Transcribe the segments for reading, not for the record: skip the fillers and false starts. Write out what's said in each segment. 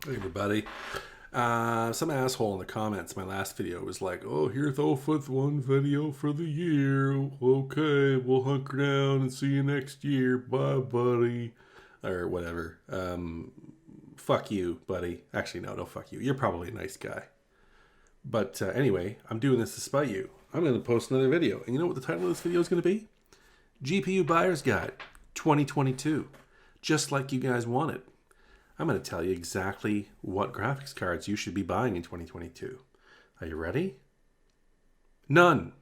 Hey everybody. Some asshole in the comments my last video was like, oh, here's the fifth one video for the year. Okay, we'll hunker down and see you next year. Bye, buddy. Or whatever. Fuck you, buddy. Actually, no, don't fuck you. You're probably a nice guy. But anyway, I'm doing this to spite you. I'm going to post another video. And you know what the title of this video is going to be? GPU Buyer's Guide 2022. Just like you guys wanted. I'm going to tell you exactly what graphics cards you should be buying in 2022. Are you ready? None.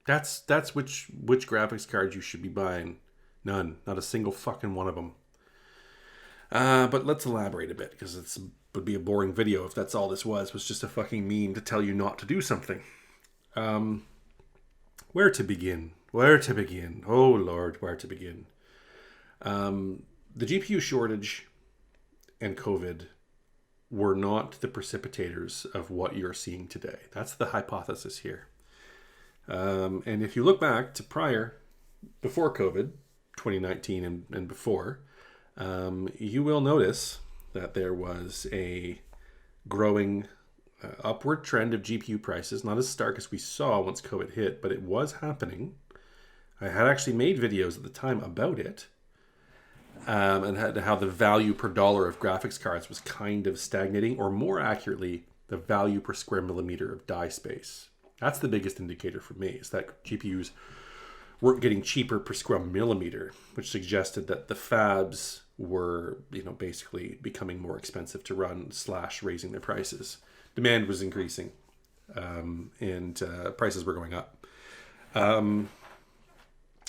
That's which graphics cards you should be buying. None. Not a single fucking one of them. But let's elaborate a bit, because it would be a boring video if that's all this was just a fucking meme to tell you not to do something. Where to begin? Where to begin? Oh Lord, where to begin? The GPU shortage and COVID were not the precipitators of what you're seeing today. That's the hypothesis here. And if you look back to before COVID, 2019 and before, you will notice that there was a growing upward trend of GPU prices, not as stark as we saw once COVID hit, but it was happening. I had actually made videos at the time about it. And how the value per dollar of graphics cards was kind of stagnating, or more accurately, the value per square millimeter of die space. That's the biggest indicator for me, is that GPUs weren't getting cheaper per square millimeter, which suggested that the fabs were, basically becoming more expensive to run / raising their prices. Demand was increasing, and prices were going up.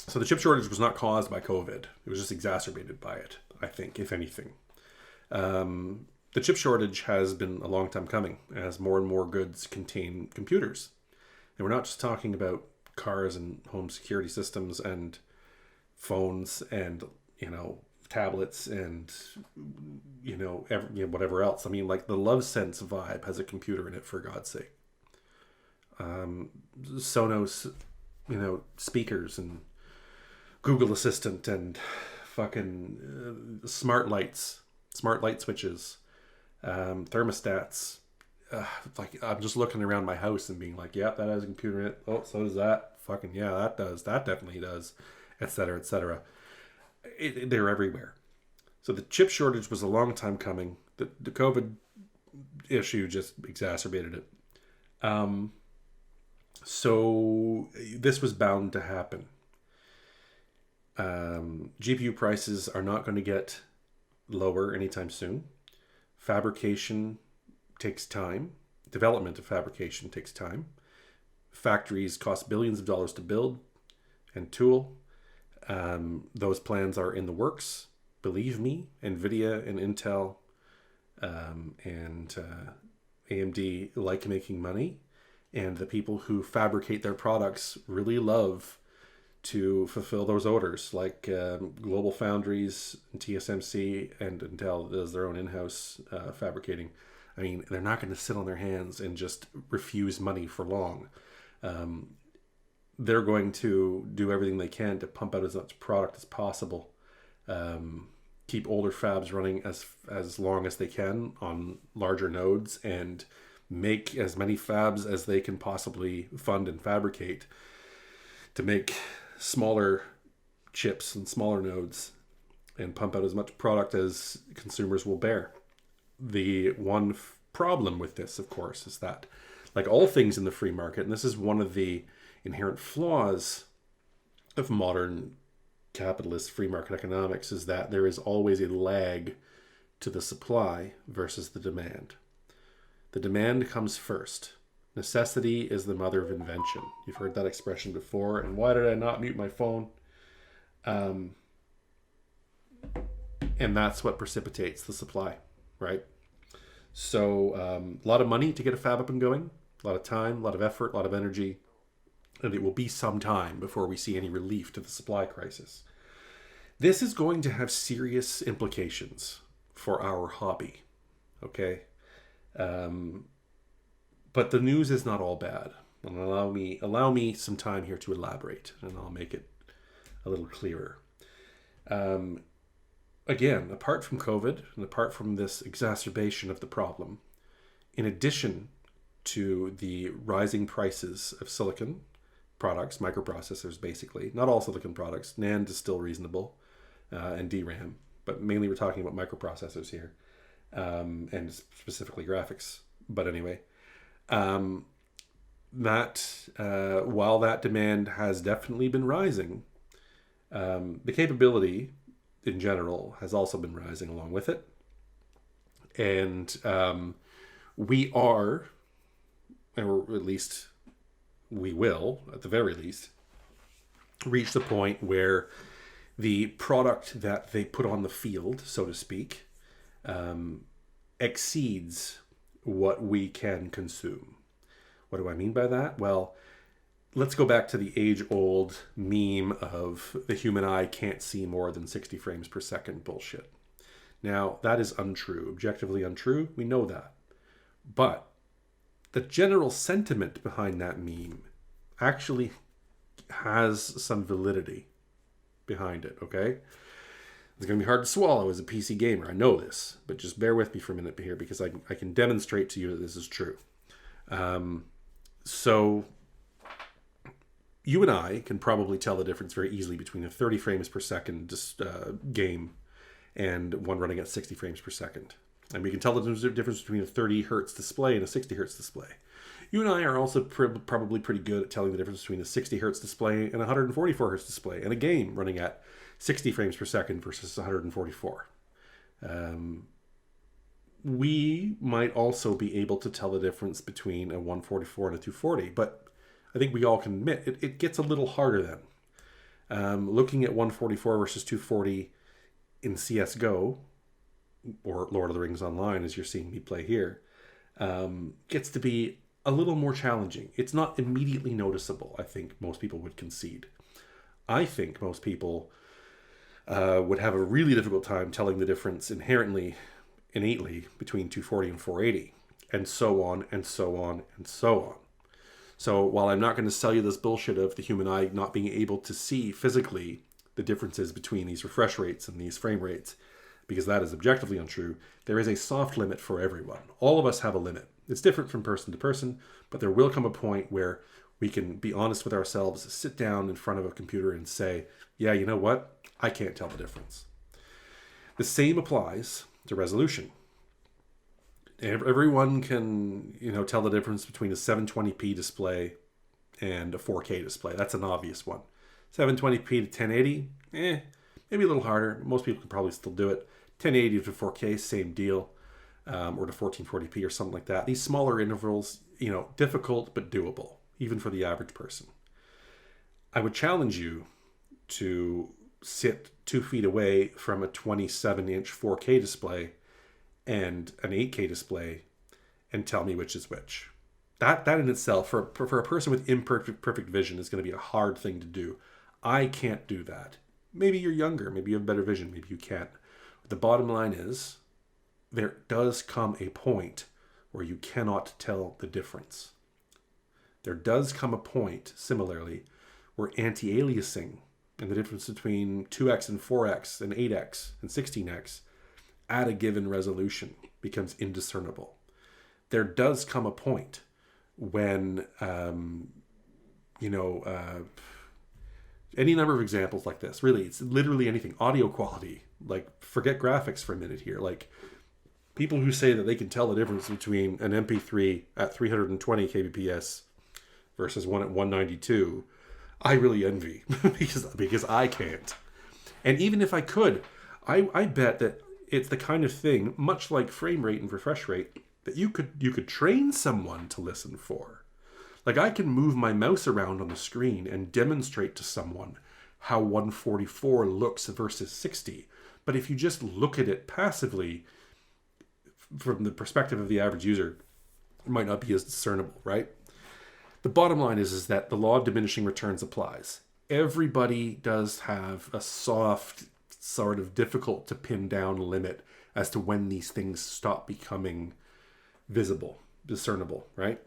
So the chip shortage was not caused by COVID. It was just exacerbated by it, I think, if anything. The chip shortage has been a long time coming, as more and more goods contain computers. And we're not just talking about cars and home security systems and phones and, tablets and, whatever else. I mean, like the LoveSense Vibe has a computer in it, for God's sake. Sonos, speakers and Google Assistant and fucking smart light switches, thermostats. I'm just looking around my house and being like, yeah, that has a computer in it. Oh, so does that. Fucking yeah, that does. That definitely does, etc., etc. They're everywhere. So the chip shortage was a long time coming. The COVID issue just exacerbated it. So this was bound to happen. GPU prices are not going to get lower anytime soon. Fabrication takes time. Development of fabrication takes time. Factories cost billions of dollars to build and tool. Those plans are in the works. Believe me, NVIDIA and Intel and AMD like making money. And the people who fabricate their products really love to fulfill those orders, like Global Foundries and TSMC and Intel does their own in-house fabricating. I mean, they're not going to sit on their hands and just refuse money for long. They're going to do everything they can to pump out as much product as possible. Keep older fabs running as long as they can on larger nodes, and make as many fabs as they can possibly fund and fabricate to make smaller chips and smaller nodes and pump out as much product as consumers will bear. The one problem with this, of course, is that, like all things in the free market, and this is one of the inherent flaws of modern capitalist free market economics, is that there is always a lag to the supply versus the demand. The demand comes first. Necessity is the mother of invention. You've heard that expression before. And why did I not mute my phone? And that's what precipitates the supply, right? So a lot of money to get a fab up and going, a lot of time, a lot of effort, a lot of energy. And it will be some time before we see any relief to the supply crisis. This is going to have serious implications for our hobby, okay? But the news is not all bad. And allow me some time here to elaborate, and I'll make it a little clearer. again, apart from COVID and apart from this exacerbation of the problem, in addition to the rising prices of silicon products, microprocessors basically, not all silicon products, NAND is still reasonable, and DRAM, but mainly we're talking about microprocessors here, and specifically graphics. But anyway, while that demand has definitely been rising, the capability in general has also been rising along with it. And we are, or at least we will, at the very least, reach the point where the product that they put on the field, so to speak, exceeds what we can consume. What do I mean by that? Well, let's go back to the age-old meme of the human eye can't see more than 60 frames per second bullshit. Now, that is untrue, objectively untrue. We know that. But the general sentiment behind that meme actually has some validity behind it, okay? It's going to be hard to swallow as a PC gamer. I know this, but just bear with me for a minute here because I can demonstrate to you that this is true. So you and I can probably tell the difference very easily between a 30 frames per second game and one running at 60 frames per second. And we can tell the difference between a 30 hertz display and a 60 hertz display. You and I are also probably pretty good at telling the difference between a 60 hertz display and a 144 hertz display and a game running at 60 frames per second versus 144. We might also be able to tell the difference between a 144 and a 240, but I think we all can admit it gets a little harder then. Looking at 144 versus 240 in CSGO, or Lord of the Rings Online, as you're seeing me play here, gets to be a little more challenging. It's not immediately noticeable, I think most people would concede. I think most people would have a really difficult time telling the difference innately between 240 and 480, and so on, and so on, and so on. So while I'm not going to sell you this bullshit of the human eye not being able to see physically the differences between these refresh rates and these frame rates, because that is objectively untrue, there is a soft limit for everyone. All of us have a limit. It's different from person to person, but there will come a point where we can be honest with ourselves, sit down in front of a computer and say, yeah, you know what? I can't tell the difference. The same applies to resolution. Everyone can, tell the difference between a 720p display and a 4K display. That's an obvious one. 720p to 1080, maybe a little harder. Most people can probably still do it. 1080 to 4K, same deal, or to 1440p or something like that. These smaller intervals, difficult but doable, even for the average person. I would challenge you to sit 2 feet away from a 27-inch 4K display and an 8K display and tell me which is which. That in itself, for a person with imperfect vision, is going to be a hard thing to do. I can't do that. Maybe you're younger, maybe you have better vision, maybe you can't. But the bottom line is, there does come a point where you cannot tell the difference. There does come a point, similarly, where anti-aliasing and the difference between 2x and 4x and 8x and 16x at a given resolution becomes indiscernible. There does come a point when, any number of examples like this, really, it's literally anything. Audio quality, like, forget graphics for a minute here. Like, people who say that they can tell the difference between an MP3 at 320 kbps versus one at 192, I really envy because I can't. And even if I could, I bet that it's the kind of thing, much like frame rate and refresh rate, that you could train someone to listen for. Like, I can move my mouse around on the screen and demonstrate to someone how 144 looks versus 60. But if you just look at it passively, from the perspective of the average user, it might not be as discernible, right? The bottom line is that the law of diminishing returns applies. Everybody does have a soft, sort of difficult to pin down limit as to when these things stop becoming visible, discernible, right?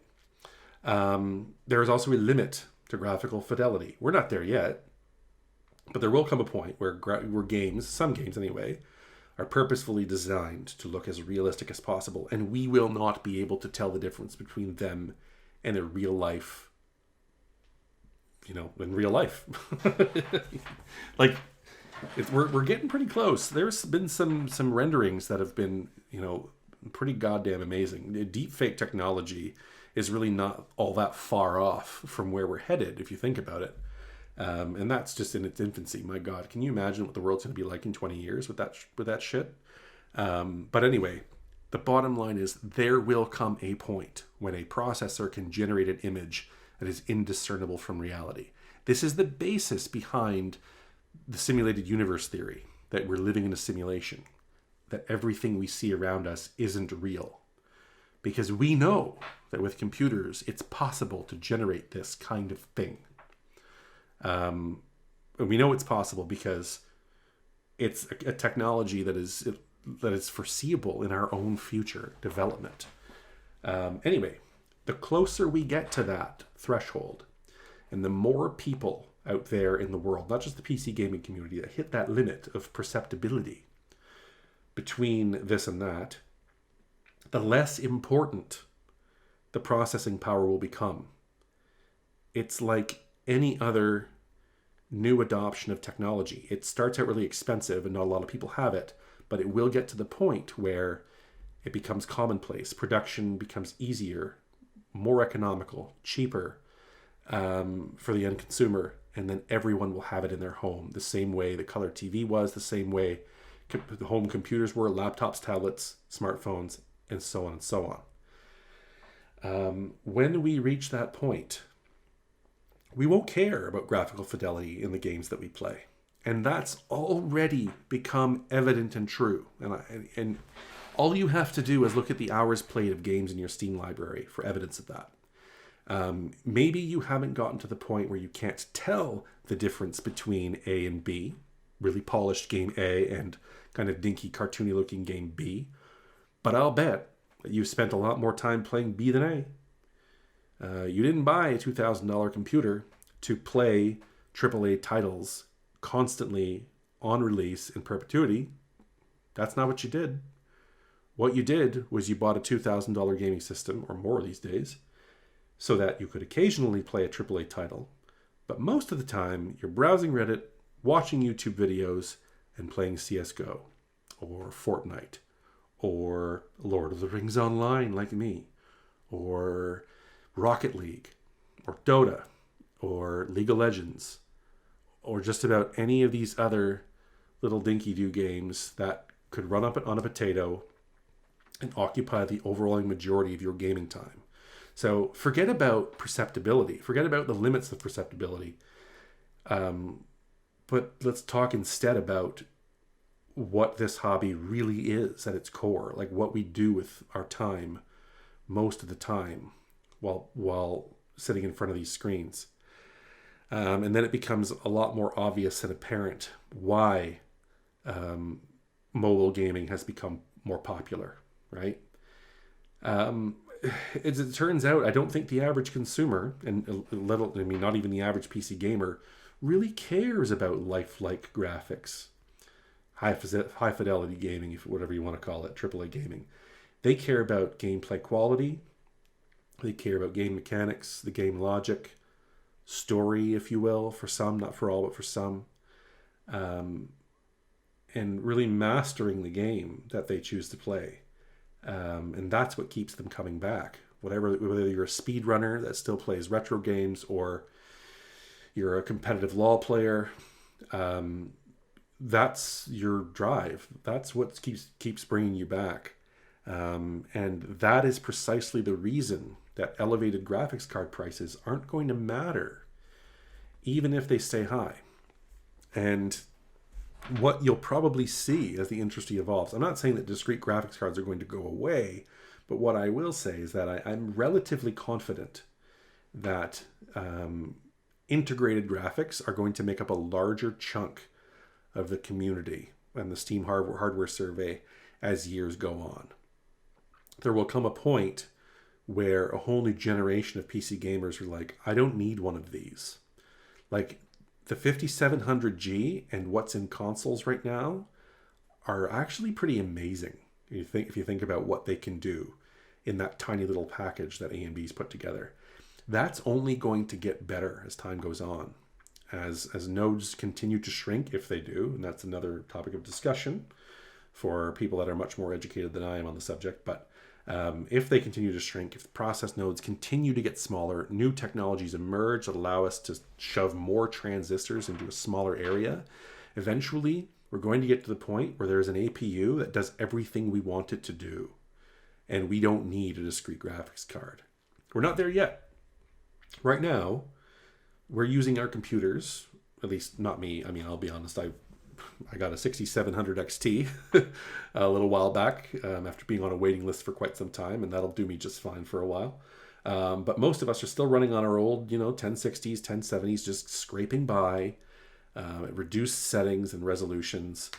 There is also a limit to graphical fidelity. We're not there yet, but there will come a point where games, some games anyway, are purposefully designed to look as realistic as possible, and we will not be able to tell the difference between them and a real life, in real life. Like, we're getting pretty close. There's been some renderings that have been, pretty goddamn amazing. Deep fake technology is really not all that far off from where we're headed, if you think about it. And that's just in its infancy. My God, can you imagine what the world's going to be like in 20 years with that shit? But anyway, the bottom line is there will come a point when a processor can generate an image that is indiscernible from reality. This is the basis behind the simulated universe theory, that we're living in a simulation, that everything we see around us isn't real. Because we know that with computers, it's possible to generate this kind of thing. And we know it's possible because it's a technology that is foreseeable in our own future development. Anyway, the closer we get to that threshold, and the more people out there in the world, not just the PC gaming community, that hit that limit of perceptibility between this and that, the less important the processing power will become. It's like any other new adoption of technology. It starts out really expensive and not a lot of people have it, but it will get to the point where it becomes commonplace. Production becomes easier, more economical, cheaper for the end consumer, and then everyone will have it in their home, the same way the color TV was, the same way the home computers were, laptops, tablets, smartphones, and so on and so on. When we reach that point, we won't care about graphical fidelity in the games that we play. And that's already become evident and true. And all you have to do is look at the hours played of games in your Steam library for evidence of that. Maybe you haven't gotten to the point where you can't tell the difference between A and B, really polished game A and kind of dinky, cartoony looking game B. But I'll bet that you've spent a lot more time playing B than A. You didn't buy a $2,000 computer to play AAA titles constantly on release in perpetuity. That's not what you did. What you did was you bought a $2,000 gaming system, or more these days, so that you could occasionally play a AAA title. But most of the time, you're browsing Reddit, watching YouTube videos, and playing CSGO, or Fortnite, or Lord of the Rings Online like me, or Rocket League, or Dota, or League of Legends, or just about any of these other little dinky-doo games that could run up on a potato and occupy the overwhelming majority of your gaming time. So forget about perceptibility. Forget about the limits of perceptibility. But let's talk instead about what this hobby really is at its core, like what we do with our time most of the time while sitting in front of these screens. And then it becomes a lot more obvious and apparent why mobile gaming has become more popular, right? As it turns out, I don't think the average consumer, and not even the average PC gamer, really cares about lifelike graphics, high fidelity gaming, whatever you want to call it, AAA gaming. They care about gameplay quality. They care about game mechanics, the game logic, story, if you will, for some, not for all, but for some. And really mastering the game that they choose to play. And that's what keeps them coming back. Whether you're a speedrunner that still plays retro games, or you're a competitive LoL player, that's your drive. That's what keeps bringing you back. And that is precisely the reason that elevated graphics card prices aren't going to matter, even if they stay high. And what you'll probably see as the industry evolves, I'm not saying that discrete graphics cards are going to go away, but what I will say is that I'm relatively confident that integrated graphics are going to make up a larger chunk of the community and the Steam hardware survey as years go on. There will come a point where a whole new generation of PC gamers are like, I don't need one of these. Like, the 5700G and what's in consoles right now, are actually pretty amazing. If you think about what they can do in that tiny little package that AMD's put together. That's only going to get better as time goes on. As nodes continue to shrink, if they do, and that's another topic of discussion for people that are much more educated than I am on the subject, but if they continue to shrink, if process nodes continue to get smaller, new technologies emerge that allow us to shove more transistors into a smaller area, eventually we're going to get to the point where there's an APU that does everything we want it to do, and we don't need a discrete graphics card. We're not there yet. Right now, we're using our computers, at least not me. I mean, I'll be honest, I got a 6700 XT a little while back after being on a waiting list for quite some time, and that'll do me just fine for a while. But most of us are still running on our old, 1060s, 1070s, just scraping by, reduced settings and resolutions.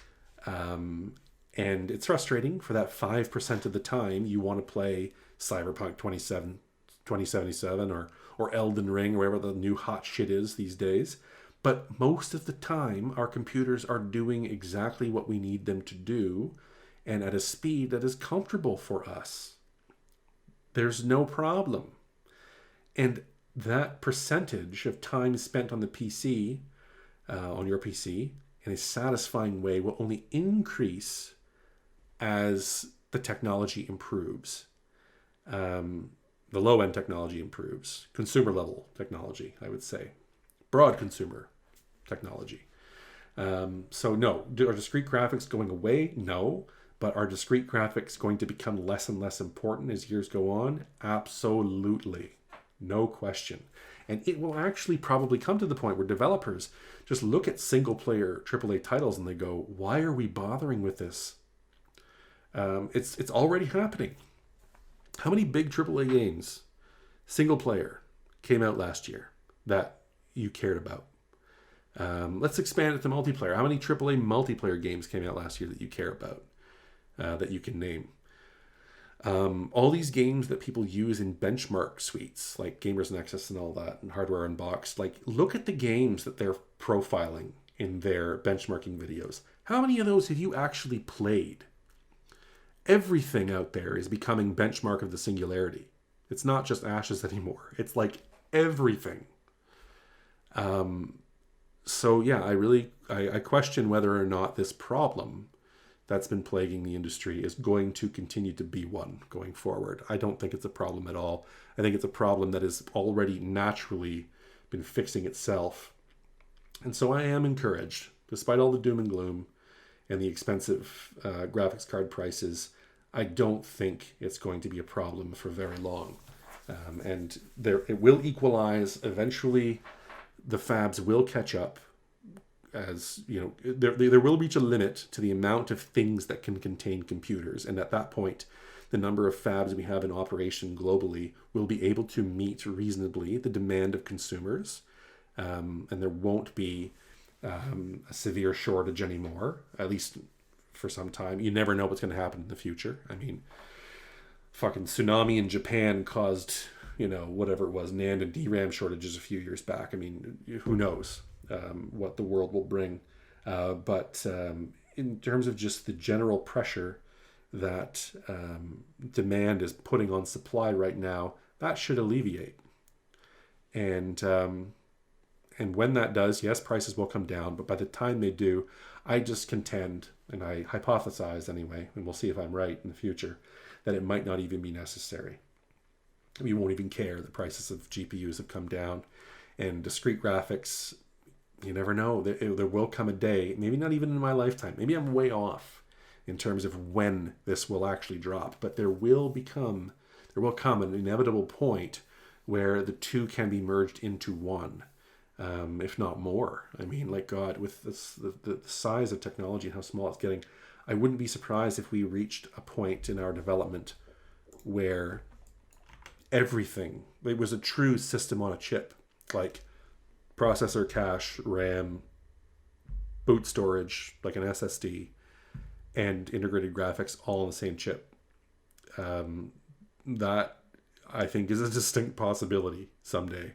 And it's frustrating for that 5% of the time you want to play Cyberpunk 2077 or Elden Ring, or wherever the new hot shit is these days. But most of the time, our computers are doing exactly what we need them to do, and at a speed that is comfortable for us. There's no problem. And that percentage of time spent on the PC, on your PC, in a satisfying way will only increase as the technology improves. The low-end technology improves. Consumer-level technology, I would say. Broad consumer technology. So no, are discrete graphics going away? No. But are discrete graphics going to become less and less important as years go on? Absolutely. No question. And it will actually probably come to the point where developers just look at single-player AAA titles and they go, why are we bothering with this? It's already happening. How many big AAA games, single player, came out last year that you cared about? Let's expand it to multiplayer. How many AAA multiplayer games came out last year that you care about, that you can name? All these games that people use in benchmark suites, like Gamers Nexus and all that, and Hardware Unboxed, like look at the games that they're profiling in their benchmarking videos. How many of those have you actually played? Everything out there is becoming benchmark of the singularity. It's not just Ashes anymore. It's like everything. So yeah, I question whether or not this problem that's been plaguing the industry is going to continue to be one going forward. I don't think it's a problem at all. I think it's a problem that has already naturally been fixing itself. And so I am encouraged, despite all the doom and gloom and the expensive graphics card prices, I don't think it's going to be a problem for very long. And it will equalize eventually. The fabs will catch up, as there will reach a limit to the amount of things that can contain computers, and at that point the number of fabs we have in operation globally will be able to meet reasonably the demand of consumers, and there won't be a severe shortage anymore, at least for some time. You never know what's going to happen in the future. I mean, fucking tsunami in Japan caused whatever it was, NAND and DRAM shortages a few years back. I mean, who knows what the world will bring. But in terms of just the general pressure that demand is putting on supply right now, that should alleviate. And when that does, yes, prices will come down. But by the time they do, I just contend, and I hypothesize anyway, and we'll see if I'm right in the future, that it might not even be necessary. We won't even care. The prices of GPUs have come down, and discrete graphics, you never know. There will come a day, maybe not even in my lifetime. Maybe I'm way off in terms of when this will actually drop, but there will come an inevitable point where the two can be merged into one, if not more. I mean, like God, with the size of technology and how small it's getting, I wouldn't be surprised if we reached a point in our development where everything, it was a true system on a chip, like processor, cache, RAM, boot storage, like an SSD, and integrated graphics all on the same chip. That, I think, is a distinct possibility someday.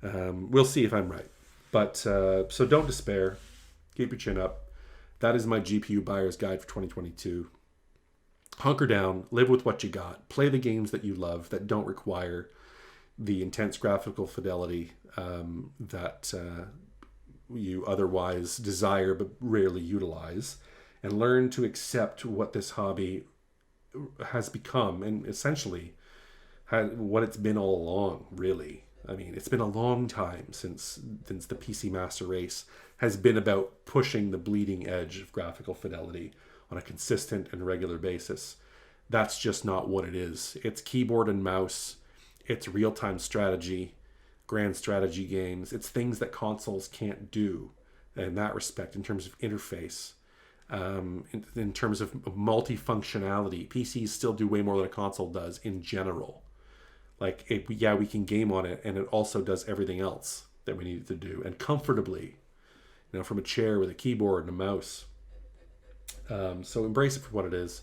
We'll see if I'm right. But so don't despair. Keep your chin up. that is my GPU buyer's guide for 2022. Hunker down, live with what you got, play the games that you love that don't require the intense graphical fidelity that you otherwise desire but rarely utilize, and learn to accept what this hobby has become, and essentially what it's been all along, really. I mean, it's been a long time since the PC Master Race has been about pushing the bleeding edge of graphical fidelity on a consistent and regular basis. That's just not what it is. It's keyboard and mouse. It's real-time strategy, grand strategy games. It's things that consoles can't do in that respect in terms of interface. In terms of multifunctionality, PCs still do way more than a console does in general. Like, we can game on it, and it also does everything else that we need it to do, and comfortably, from a chair with a keyboard and a mouse. So embrace it for what it is.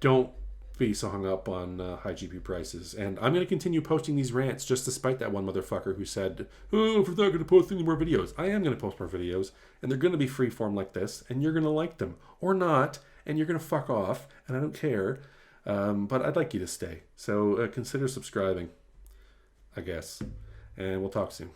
Don't be so hung up on high GPU prices. And I'm going to continue posting these rants just despite that one motherfucker who said, oh, if we're not going to post any more videos. I am going to post more videos, and they're going to be freeform like this, and you're going to like them. Or not, and you're going to fuck off, and I don't care. But I'd like you to stay. So consider subscribing, I guess. And we'll talk soon.